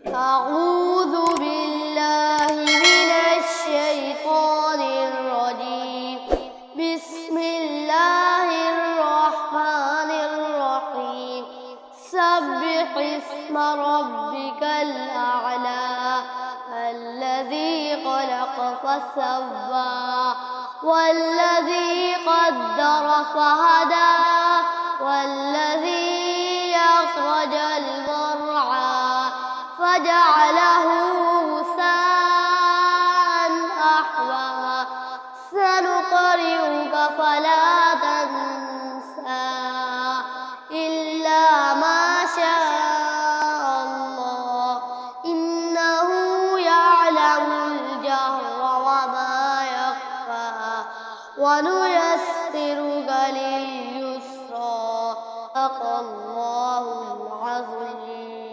أعوذ بالله من الشيطان الرجيم. بسم الله الرحمن الرحيم. سبح اسم ربك الأعلى الذي خلق فسوى والذي قدر فهدى والذي أخرج المرعى فجعله غثاء أحوى. سنقرئك فلا تنسى إلا ما شاء الله إنه يعلم الجهر وما يخفى